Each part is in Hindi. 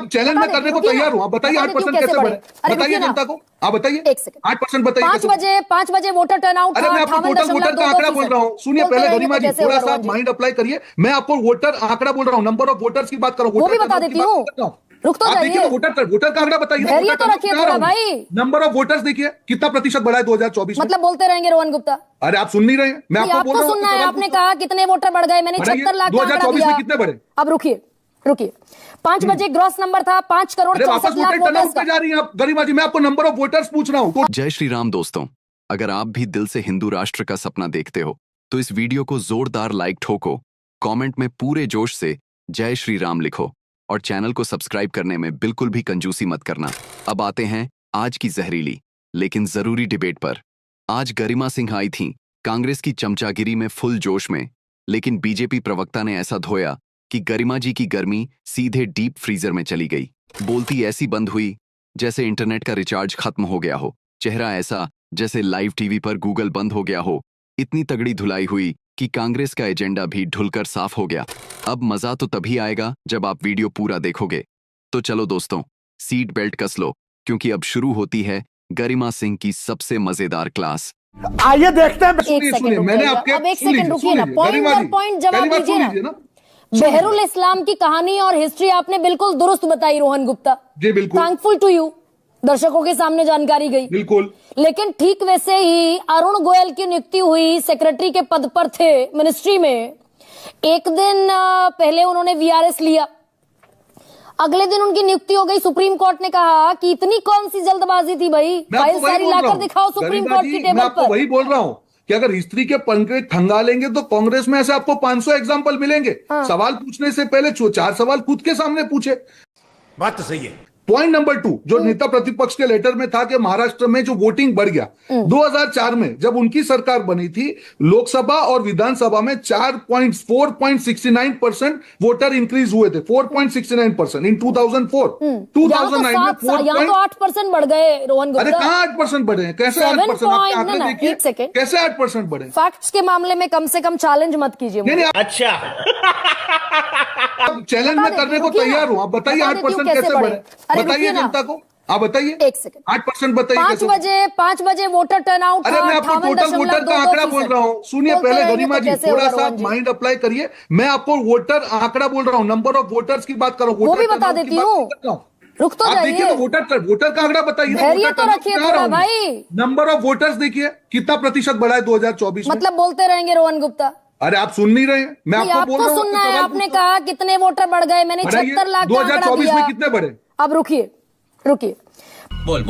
चैलेंज में करने को तैयार हूँ। आप बताइए 8% कैसे बढ़े, बताइए जनता को, आप बताइए 8% बताइए। 5 बजे वोटर टर्नआउट। अरे मैं आपको टोटल वोटर का आंकड़ा बोल रहा हूँ, सुनिए पहले गरिमा जी, थोड़ा सा माइंड अप्लाई करिए। मैं आपको वोटर आंकड़ा बोल रहा हूँ, नंबर ऑफ वोटर्स की बात करो, वो भी बता देती हूँ, रुक तो जाइए। वोटर का आंकड़ा बताइए, धैर्य तो रखिए थोड़ा भाई। नंबर ऑफ वोटर्स देखिए कितना प्रतिशत बढ़ा है 2024 में। मतलब बोलते रहेंगे रोहन गुप्ता? अरे आप सुन नहीं रहे हैं, मैं आपको बोल रहा हूँ। सुनना है, आपने कहा कितने वोटर बढ़ गए, मैंने 76 लाख 2024 में कितने बढ़े? अब रुकिए 5 बजे ग्रॉस नंबर था 5 करोड़ 64 लाख वोटर्स पे जा रही हैं आप गरिमा जी। मैं आपको नंबर ऑफ वोटर्स पूछ रहा हूँ। जय श्री राम दोस्तों, अगर आप भी दिल से हिंदू राष्ट्र का सपना देखते हो तो इस वीडियो को जोरदार लाइक ठोको, कमेंट में पूरे जोश से जय श्री राम लिखो और चैनल को सब्सक्राइब करने में बिल्कुल भी कंजूसी मत करना। अब आते हैं आज की जहरीली लेकिन जरूरी डिबेट पर। आज गरिमा सिंह आई थी कांग्रेस की चमचागिरी में फुल जोश में, लेकिन बीजेपी प्रवक्ता ने ऐसा धोया कि गरिमा जी की गर्मी सीधे डीप फ्रीजर में चली गई। बोलती ऐसी बंद हुई जैसे इंटरनेट का रिचार्ज खत्म हो गया हो, चेहरा ऐसा जैसे लाइव टीवी पर गूगल बंद हो गया हो। इतनी तगड़ी धुलाई हुई कि कांग्रेस का एजेंडा भी ढुलकर साफ हो गया। अब मजा तो तभी आएगा जब आप वीडियो पूरा देखोगे। तो चलो दोस्तों, सीट बेल्ट कस लो, क्योंकि अब शुरू होती है गरिमा सिंह की सबसे मजेदार क्लास। आइए देखते हैं। मैंने आपके अब एक सेकंड रुकिए ना, पॉइंट बाय पॉइंट जवाब दीजिए ना। बहरुल इस्लाम की कहानी और हिस्ट्री आपने बिल्कुल दुरुस्त बताई रोहन गुप्ता जी, बिल्कुल थैंकफुल टू यू। दर्शकों के सामने जानकारी गई बिल्कुल। लेकिन ठीक वैसे ही अरुण गोयल की नियुक्ति हुई, सेक्रेटरी के पद पर थे मिनिस्ट्री में। एक दिन पहले उन्होंने वीआरएस लिया, अगले दिन उनकी नियुक्ति हो गई। सुप्रीम कोर्ट ने कहा कि इतनी कौन सी जल्दबाजी थी भाई, फाइल सारी लाकर दिखाओ सुप्रीम कोर्ट की टेबल पर। वही बोल रहा हूँ कि अगर हिस्ट्री के पंखे खंगालेंगे तो कांग्रेस में ऐसे आपको 500 एग्जाम्पल मिलेंगे। सवाल पूछने से पहले 4 सवाल खुद के सामने पूछे। बात तो सही है। पॉइंट नंबर 2 जो नेता प्रतिपक्ष के लेटर में था कि महाराष्ट्र में जो वोटिंग बढ़ गया 2004 में जब उनकी सरकार बनी थी, लोकसभा और विधानसभा में 4.69% वोटर इंक्रीज हुए थे। 4.69% इन 2004। 2009 में 8% बढ़ गए रोहन गुप्ता। अरे कहाँ 8% बढ़े हैं? कैसे 8%? कैसे 8% बढ़े? फैक्ट्स के मामले में कम से कम चैलेंज मत कीजिए। अच्छा चैलेंज में करने को तैयार हूँ। आप बताइए 8% कैसे बढ़े, बताइए जनता को, आप बताइए 8% बताइए। 5 बजे वोटर टर्नआउट था। अरे मैं आपको टोटल वोटर का आंकड़ा बोल रहा हूँ, सुनिए पहले गरिमा जी, थोड़ा सा माइंड अप्लाई करिए। मैं आपको वोटर आंकड़ा बोल रहा हूँ, नंबर ऑफ वोटर्स की बात करो, वो भी बता देती हूँ, रुक तो जाइए। वोटर का आंकड़ा बताइए, धैर्य तो रखिए थोड़ा भाई। नंबर ऑफ वोटर्स देखिए कितना प्रतिशत बढ़ा है 2024 में। मतलब बोलते रहेंगे रोहन गुप्ता? अरे आप सुन नहीं रहे हैं, मैं आपको बोल रहा हूँ। सुनना है, आपने कहा कितने वोटर बढ़ गए, मैंने 76 लाख 2024 में कितने बढ़े? अब रुकिए बोल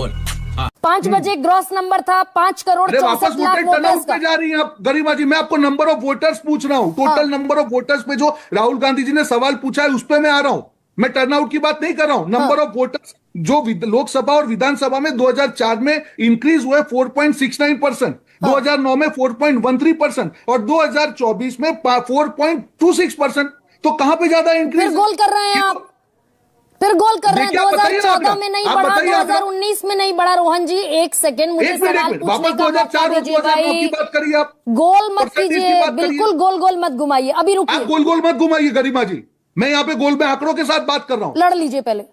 5 बजे ग्रॉस नंबर था 5 करोड़ 64 लाख वोटर्स का। जा रही हैं आप गरिमा जी। मैं आपको नंबर ऑफ वोटर्स पूछ रहा हूँ, टोटल नंबर ऑफ वोटर्स पे जो राहुल गांधी जी ने सवाल पूछा है उस पे मैं आ रहा हूँ। मैं टर्नआउट की बात नहीं कर रहा हूँ। नंबर ऑफ वोटर्स जो लोकसभा और विधानसभा में 2004 में इंक्रीज हुए 4.69%, 2009 में 4.13% और 2024 में 4.26%। तो कहां पे ज्यादा इंक्रीज? फिर गोल कर रहे हैं आप, फिर गोल कर रहे हैं। 2014 में नहीं बढ़ा, 2019 में नहीं बढ़ा। रोहन जी एक सेकंड, मुझे सवाल पूछने का मौका दीजिए भाई। बात करिए आप, गोल मत कीजिए, बिल्कुल गोल मत घुमाइए। अभी रुकिए, आप गोल मत घुमाइए गरिमा जी। मैं यहाँ पे गोल में आंकड़ों के साथ बात कर रहा हूँ। लड़ लीजिए पहले।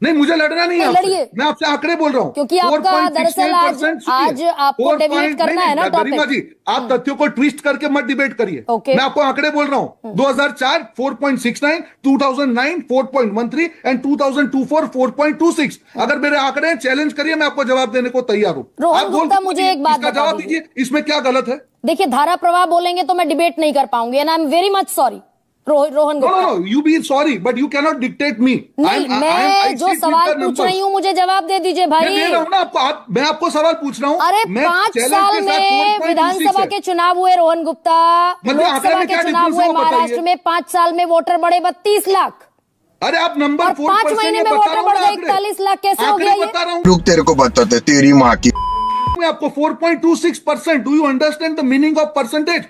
नहीं, मुझे लड़ना नहीं है, लड़िए। मैं आपसे आंकड़े बोल रहा हूँ, क्योंकि आपका दरअसल आज आपको डिबेट करना है ना टॉपिक। गरिमा जी, आप तथ्यों को ट्विस्ट करके मत डिबेट करिए। मैं आपको आंकड़े बोल रहा हूँ। 2004 4.69, 2009 4.13 एंड 2024 4.26। अगर मेरे आंकड़े चैलेंज करिए, मैं आपको जवाब देने को तैयार हूँ। रोहन गुप्ता, मुझे एक बात जवाब दीजिए, इसमें क्या गलत है? देखिए, धारा प्रवाह बोलेंगे तो मैं डिबेट नहीं कर पाऊंगी, and I am very much sorry Rohan Gupta. No, you be sorry, but you cannot dictate me. मैं जो सवाल पूछ रही हूँ मुझे जवाब दे दीजिए भाई। मैं दे रहा हूँ ना मैं आपको सवाल पूछ रहा हूँ। अरे 5 साल में विधानसभा के चुनाव हुए रोहन गुप्ता, लोकसभा के चुनाव हुए महाराष्ट्र में। 5 साल में वोटर बढ़े 32 लाख। अरे आप नंबर 5 महीने में वोटर बढ़ गए 41 लाख। कैसे हो गया ये? रुक, तेरे को बताते तेरी माँ की। मैं आपको 4.26%। Do you understand the meaning of percentage?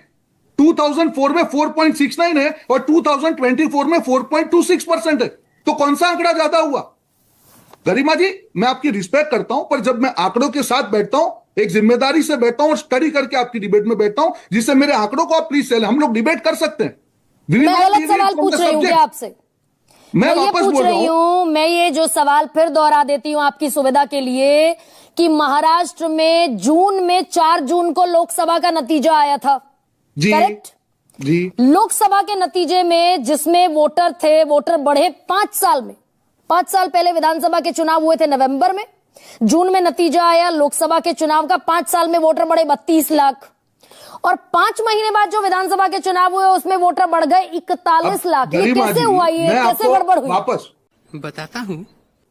2004 में 4.69 है और 2024 में 4.26% है। तो कौन सा आंकड़ा ज्यादा हुआ? गरिमा जी, मैं आपकी रिस्पेक्ट करता हूं, पर जब मैं आंकड़ों के साथ बैठता हूं, एक जिम्मेदारी से बैठता हूं और स्टडी करके आपकी डिबेट में बैठता हूं, जिससे मेरे आंकड़ों को आप प्लीज हम लोग डिबेट कर सकते हैं। मैं गलत सवाल पूछ रही हूँ आपसे? मैं ये वापस पूछ बोल रहा रही हूं। हूँ, मैं ये जो सवाल फिर दोहरा देती हूँ आपकी सुविधा के लिए कि महाराष्ट्र में जून में 4 जून को लोकसभा का नतीजा आया था, जी करेक्ट? जी। लोकसभा के नतीजे में जिसमें वोटर बढ़े 5 साल में। 5 साल पहले विधानसभा के चुनाव हुए थे नवंबर में, जून में नतीजा आया लोकसभा के चुनाव का, 5 साल में वोटर बढ़े 32 लाख, और 5 महीने बाद जो विधानसभा के चुनाव हुए उसमें वोटर बढ़ गए 41 लाख। ये कैसे हुआ? ये कैसे गड़बड़ हुई? वापस बताता हूँ,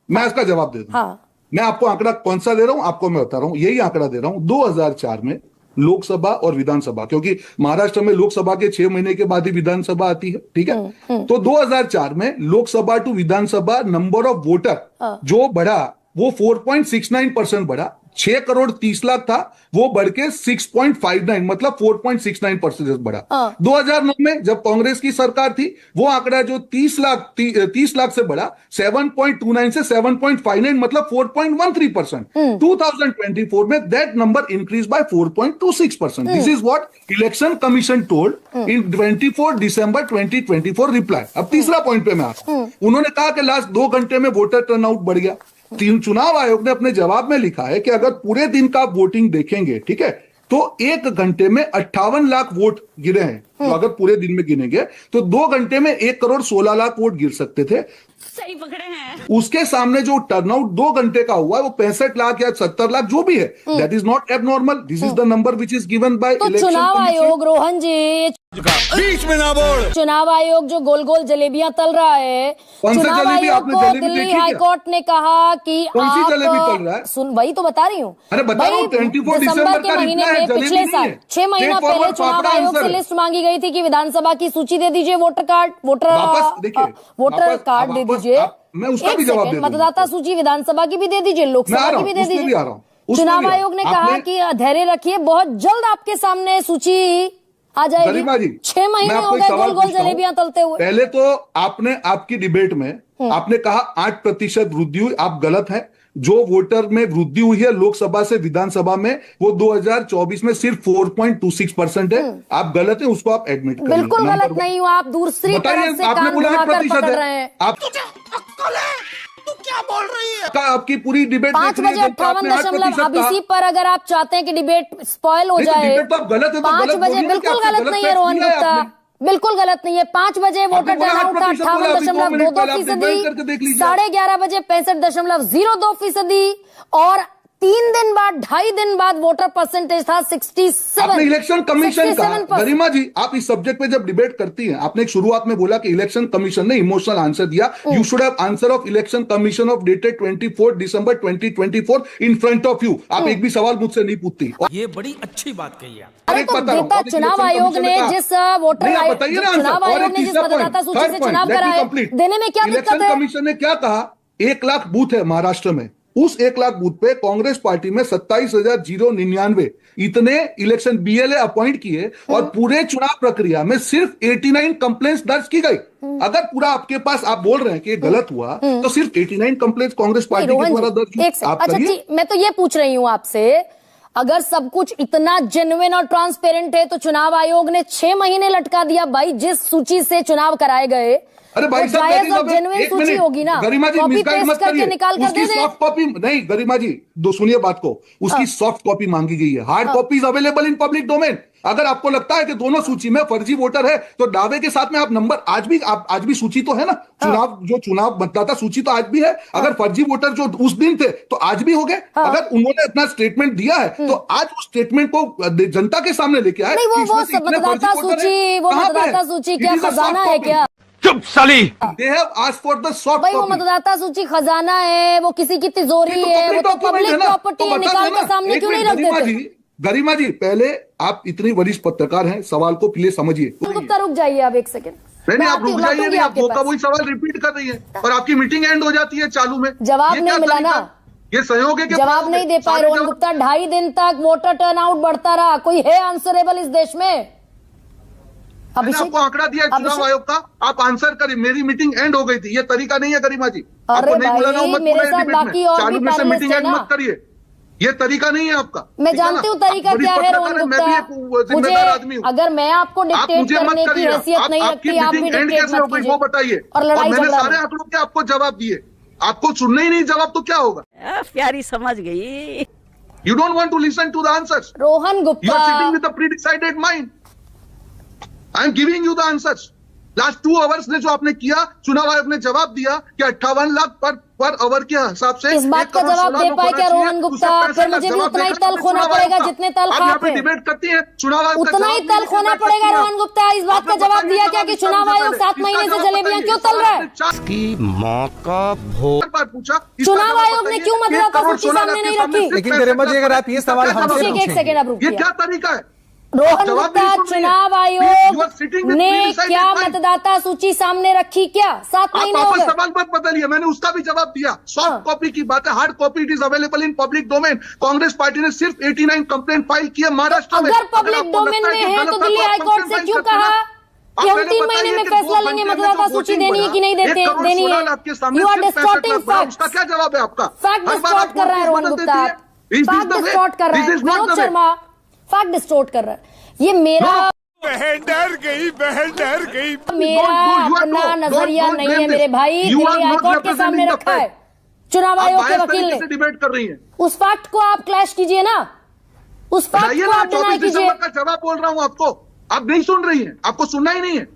मैं इसका जवाब दे दूं। हाँ, मैं आपको आंकड़ा कौन सा दे रहा हूं, आपको मैं बता रहा हूं, यही आंकड़ा दे रहा हूं। 2004 में लोकसभा और विधानसभा, क्योंकि महाराष्ट्र में लोकसभा के 6 महीने के बाद ही विधानसभा आती है, ठीक है। तो 2004 में Lok Sabha to Vidhan Sabha number of voter जो बढ़ा वो 4.69% बढ़ा। 6 करोड़ 30 लाख था, वो बढ़ के 6.59 मतलब 4.69% बढ़ा। 2009 में जब कांग्रेस की सरकार थी, वो आंकड़ा जो 30 लाख से बढ़ा 7.29 से 7.59 मतलब 4.13%। 2024 में that number increase by 4.26%। This is what election commission told in 24 December 2024 reply. अब तीसरा पॉइंट पे मैं आता हूं। उन्होंने कहा कि लास्ट 2 घंटे में वोटर टर्नआउट बढ़ गया। चुनाव आयोग ने अपने जवाब में लिखा है कि अगर पूरे दिन का वोटिंग देखेंगे, ठीक है, तो 1 घंटे में 58 लाख वोट गिरे हैं। तो अगर पूरे दिन में गिनेंगे तो 2 घंटे में 1 करोड़ 16 लाख वोट गिर सकते थे। सही पकड़े हैं। उसके सामने जो टर्नआउट 2 घंटे का हुआ है वो 65 लाख या 70 लाख जो भी है, that is not abnormal. This is the number which is given by तो चुनाव आयोग, रोहन जी, बीच में ना बोल। चुनाव आयोग जो गोल गोल जलेबियां तल रहा है, कौन सी चुनाव जलेबी? आयोग आपने को जलेबी दिल्ली देखी क्या? हाईकोर्ट ने कहा कि कौन सी जलेबी तल रहा है? आप सुन, वही तो बता रही हूँ। अरे बता रहा हूं, 24 दिसंबर के का महीने रिप्लाई है, में जलेबी पिछले नहीं साल है। 6 महीना Straightforward पहले चुनाव फाफड़ा आयोग से आंसर है। लिस्ट मांगी गई थी कि विधानसभा की सूची दे दीजिए, वोटर कार्ड वापस देखिए, वापस- कार्ड दे वापस दीजिए। मैं उसका एक भी जवाब सेकंड, दे दूंगा। मतदाता सूची विधानसभा की भी दे दीजिए, मैं आ लोकसभा रहा की हूं, भी दे उसमें भी आ रहा हूं, दीजिए। उसमें चुनाव भी आ रहा हूं। आयोग ने कहा आपने- कि धैर्य रखिए, बहुत जल्द आपके सामने सूची आ जाएगी। गरिमा जी, 6 महीने मैं हो आपको एक गए सवाल गोल गोल पूछता हूं। जलेबियां तलते हुए। पहले तो आपने आपकी डिबेट में आपने कहा 8% वृद्धि हुई, आप गलत हैं। जो वोटर में वृद्धि हुई है लोकसभा से विधानसभा में वो 2024 में सिर्फ 4.26% है। आप गलत हैं, उसको आप एडमिट करिए। बिल्कुल नंबर गलत वन। नहीं हो आप, दूसरी बताइए, तरफ से आपने कान बोला घुमाकर 8% पकड़ है। रहे हैं। आप तू क्या बोल रही है? आपकी पूरी डिबेट 5 बजे 58 अब इसी पर अगर आप चाहते हैं कि डिबेट स्पॉइल हो जाए, डिबेट तो आप गलत है, तो 5 गलत बजे बोलिए ना कि बिल्कुल आपने गलत गलत नहीं है फैक्ट रोहन दिया है गुप्ता, आपने। बिल्कुल गलत नहीं है। 5 बजे वोटर आपने बोला टर्नआउट था 8% बोला, अभी 2 मिनट 58.22%, पहले आप डिबेट करके देख लीजिए। 11:30 बजे 65.02%, और 3 दिन बाद 2.5 दिन बाद वोटर परसेंटेज था 67। आपने इलेक्शन कमीशन का, 67%। गरिमा जी, आप इस सब्जेक्ट पे जब डिबेट करती हैं, आपने एक शुरुआत में बोला कि इलेक्शन कमीशन ने इमोशनल आंसर दिया। You should have answer of election commission of dated 24 December 2024 in front of you. आप एक भी सवाल मुझसे नहीं पूछती। ये बड़ी अच्छी बात कही आप। अरे तो देता चुनाव आयोग ने जिस वोटर चुनाव आयोग ने जिस मतदाता सूची से चुनाव कराए, देने में क्या दिक्कत इलेक्शन है? कमीशन ने क्या कहा? 1 लाख बूथ है महाराष्ट्र में, उस 1 लाख बूथ पे कांग्रेस पार्टी में 27,099 इतने इलेक्शन बीएलए अपॉइंट किए, और पूरे चुनाव प्रक्रिया में सिर्फ 89 कंप्लेंट्स दर्ज की गई। अगर पूरा आपके पास, आप बोल रहे हैं कि ये गलत हुआ, तो सिर्फ 89 कंप्लेंट्स कांग्रेस पार्टी के द्वारा दर्ज हुई। आप अच्छा करिए। जी, मैं तो ये पूछ रही हूं आपसे, अगर सब कुछ इतना जेन्युइन और ट्रांसपेरेंट है तो चुनाव आयोग ने 6 महीने लटका दिया भाई, जिस सूची से चुनाव कराए गए। अरे भाई साहब, जेन्युइन सूची होगी ना, गरिमा जी, कॉपी मिसगाइड पेस्ट मत करके करिए। निकाल कर उसकी दे दे। सॉफ्ट कॉपी नहीं, गरिमा जी, सुनिए बात को, उसकी सॉफ्ट कॉपी मांगी गई है। Hard copy is available in public domain. अगर आपको लगता है कि दोनों सूची में फर्जी वोटर है, तो दावे के साथ में आप नंबर, आज भी सूची तो है ना, चुनाव मतदाता सूची तो आज भी है। अगर फर्जी वोटर जो उस दिन थे तो आज भी हो गए। अगर उन्होंने अपना स्टेटमेंट दिया है तो आज उस स्टेटमेंट को जनता के सामने लेके आए। नहीं, वो मतदाता सूची क्या खजाना है क्या? चुप साली। They have asked for the soft भाई वो copy. मतदाता सूची खजाना है, वो किसी की तिजोरी है, वो तो पब्लिक प्रॉपर्टी है, निकाल के सामने क्यों नहीं रख देते? गरिमा जी, पहले आप इतनी वरिष्ठ पत्रकार हैं, सवाल को प्लीज समझिए। गुप्ता रुक जाइए आप एक सेकंड। नहीं, आप रुक जाइए नहीं, आप का वही सवाल रिपीट कर रही है और आपकी मीटिंग एंड हो जाती है चालू में। जवाब नहीं मिला ना, ये सहयोग है। जवाब नहीं दे पाए रोहन गुप्ता। 2.5 दिन तक वोटर टर्नआउट बढ़ता रहा, कोई है आंसरेबल इस देश में? मैंने आपको आंकड़ा दिया चुनाव आयोग का, आप आंसर करिए। मेरी मीटिंग एंड हो गई थी, ये तरीका नहीं है गरिमा जी। आपको नहीं बोला ना, मत मेरे साथ बाकी और भी चालू में से मीटिंग एंड मत करिए। ये तरीका नहीं है आपका। मैं ठीक है जानती ना? हूँ तरीका आप बड़ी क्या है पत्रकार रोहन हैं, मैं भी एक गुप्ता। जिम्मेदार आदमी मुझे हूँ। अगर मैं आपको आप डिक्टेट मुझे मत करने की करिए, हैसियत नहीं आपकी रखती, आप भी मीटिंग एंड डिक्टेट कैसे हो मत गई कीजिए वो बताइए। और लड़ाई मैंने झगड़ा सारे नहीं। आंकड़ों के आपको जवाब दिए, आपको सुनने ही नहीं जवाब तो क्या होगा? प्यारी समझ गई। You don't want to listen to the answers, Rohan you Gupta, are sitting with a pre decided mind. I am giving you the answers. Last 2 hours ने जो आपने किया, चुनाव आयोग ने जवाब दिया कि 58 लाख पर आवर के हिसाब से इस बात का जवाब दे पाए क्या रोहन गुप्ता? फिर मुझे भी उतना ही तल्ख होना पड़ेगा जितने तल्ख आप हैं। डिबेट करती हैं चुनाव आयोग, उतना ही तल्ख होना पड़ेगा रोहन गुप्ता। इस बात का जवाब दिया क्या कि चुनाव आयोग 7 महीने से जलेबियां क्यों तल रहा है? की माँ का भोग। बार पूछा, चुनाव आयोग ने क्यों मतदाता सूची सामने नहीं रखी? लेकिन गरिमा जी, अगर आप ये सवाल हमसे एक सेकेंड आप ये रुकिए। क्या तरीका है? रोहन जवाब गुप्ता, नहीं सुन रही है। चुनाव You आयोग are sitting with ने pre-decided क्या mind. मतदाता सूची सामने रखी क्या? 7 आप महीने हो वापस गए। सवाल मत बदलिए, मैंने उसका भी जवाब दिया। हाँ। सॉफ्ट कॉपी की बात है, hard copy it is available in public domain. Congress party ने सिर्फ 89 कंप्लेंट फाइल किया महाराष्ट्र में। अगर पब्लिक आपको डोमेन लगता में कि है गलत तो था दिल्ली आप हाईकोर्ट कंप्लेंट से फाइल क्यों करते कहा ना। कि हम पहले 3 बताइए महीने में कि फैसला 2 लेंगे, घंटे में मतदाता जो सूची voting देनी है हुआ, कि नहीं 1 देते करोड़ देनी 16 है? लाख के सामने यू आर सिर्फ 65 डिस्टॉर्टिंग लाख बढ़ा। उसका फैक्ट्स। क्या जवाब है आपका? फैक्ट हर बार आप डिस्टॉर्ट कर रहा है नोटिस रोहन बदल गुप्ता। देती है। Is this fact the way? Distort कर रहा This है is not Vinod the way. Sharma. Fact distort कर रहा है। ये मेरा बहन डर गई, बहन डर गई। मेरा अपना नजरिया नहीं है मेरे भाई। दिल्ली हाईकोर्ट के सामने रखा है चुनाव आयोग के वकील ने। डिबेट कर रही है। उस फैक्ट को आप क्लैश कीजिए ना, उस फैक्ट बताइए को ना, आप डिनाई 24 कीजिए। दिसंबर का जवाब बोल रहा हूं आपको, आप नहीं सुन रही हैं, आपको सुनना ही नहीं है।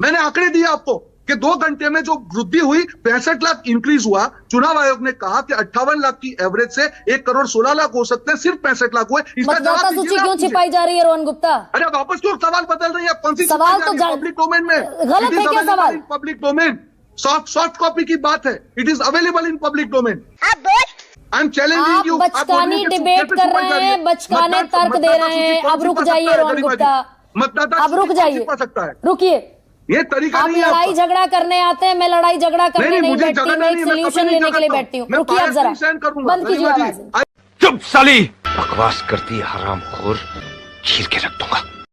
मैंने आंकड़े दिए आपको कि 2 घंटे में जो वृद्धि हुई 65 लाख इंक्रीज हुआ। चुनाव आयोग ने कहा कि 58 लाख की एवरेज से 1 करोड़ 16 लाख हो सकते हैं, सिर्फ 65 लाख हुए। इसका मतदाता जवाब सूची दीजिए क्यों आप मुझे। छिपाई जा रही है रोहन गुप्ता? अरे वापस क्यों सवाल बदल रही है? आप कौन सी सवाल तो पब्लिक डोमेन में गलत है क्या सवाल? पब्लिक डोमेन सॉफ्ट कॉपी की बात है, it is available in public domain. I am आप चैलेंजिंग यू। बचकानी डिबेट कर रहे हैं, बचकाने तर्क दे रहे हैं। अब रुक जाइए रोहन गुप्ता, अब रुक जाइए, रुकिए। ये तरीका आप नहीं है लड़ाई आपका। झगड़ा करने आते हैं, मैं लड़ाई झगड़ा करने नहीं मुझे बैठती, झगड़ना मैं एक नहीं, सोल्यूशन कभी नहीं लेने के लिए झगड़ता बैठती हूँ। मैं रुकिए आप बाहर जरा, से सहन करूंगा। बंद कीजिए गरिमा जी, आवाज। चुप साली, बकवास करती है हरामखोर, चीर के रख दूंगा।